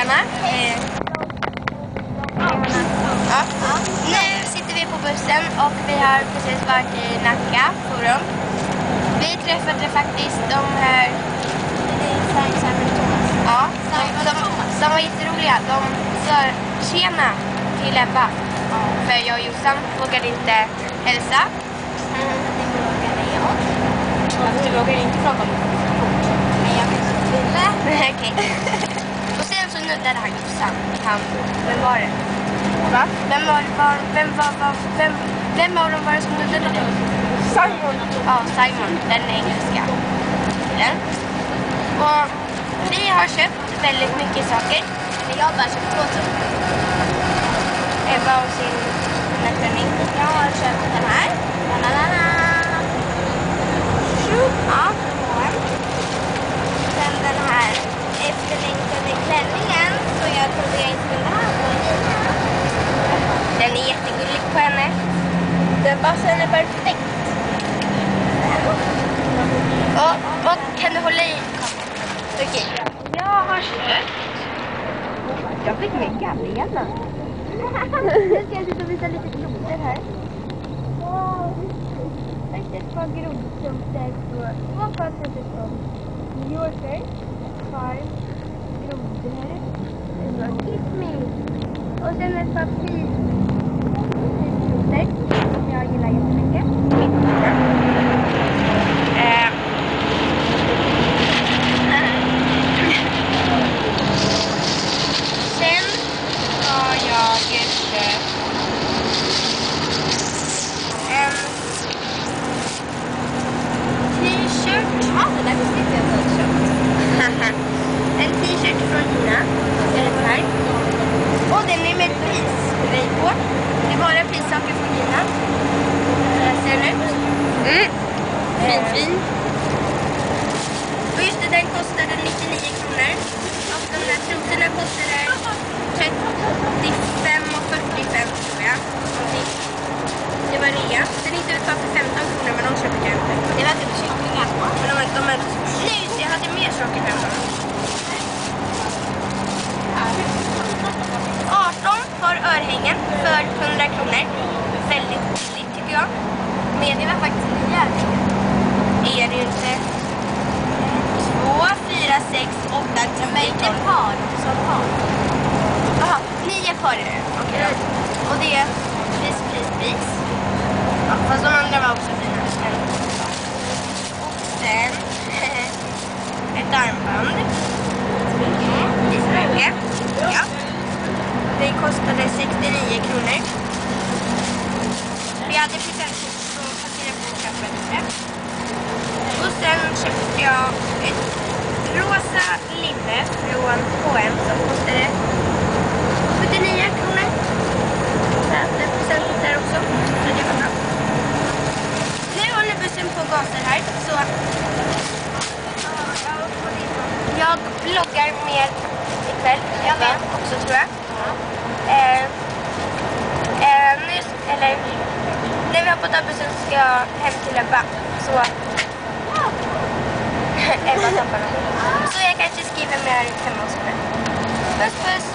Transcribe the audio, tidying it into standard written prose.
dagarna. Ja. Nu sitter vi på bussen och vi har precis varit i Nacka forum. Vi träffade faktiskt de här som var jätteroliga. De sa tjena till Ebba. För jag och Jossan vågade inte hälsa. Du vågade inte fråga om det? Nej, jag kanske inte ville. Okej. Och sen så nuddade han Jossan. Vem var det? Va? Vem av dem var det som nuddade dig? Simon. Ja, Simon. Den engelska. Den. Och vi har köpt väldigt mycket saker. Men jag har bara köpt 2 saker. Ebba och sin klänning. Jag har köpt den här. Ja. Sen den här efterlängtade klänningen. Så jag trodde jag inte skulle ha på. Den är jättegullig på henne. Den passar henne perfekt. Och kan du hålla i? Okej. Jag har köpt. Jag fick med gallena. Nu ska jag sitta och visa lite grodor här. Ett par grodtumpter på 2 par från New Yorker. Ett par grodor. Och sen ett par pilgrodor som jag gillar jättemycket. Sen har jag köpt en t-shirt. Ja, det där visste inte jag att jag köpt. En t-shirt från Nina. Är det här? Och den är med prisgrej på. Det är bara prissaker från Nina. Ser den ut? Fin. Och just det, den kostade 99 kronor. Och de där trosorna kostade 35 och 45 tror jag. Det var rea. Den hittade vi för 15 kronor, men de köpte jag inte. Det var typ kycklingar. Men de är... Nej, jag hade mer saker hemma. 18 par örhängen för 100 kronor. Väldigt billigt tycker jag. Men det var faktiskt nya. Är det ju inte 2, 4, 6, 8, 10, men inte par. Som par. Jaha, 9 par är det. Okej då. Och det är pris. Ja, fast de andra var också fina. Och sen ett armband. I smycke. Ja. Det kostade 69 kronor. Vi hade presentkort så passade jag på att köpa lite. Och sen köpte jag ett rosa linne från H&M som kostade 79 kronor. Så det är presentkort där också. Så det var bra. Nu håller bussen på gaser här. Så jag vloggar mer ikväll. Jag med också tror jag. När vi har fått av bussen så ska jag hem till Ebba. Så Ebba tappar dem. Så jag kanske skriver mer hemma hos mig. Puss puss!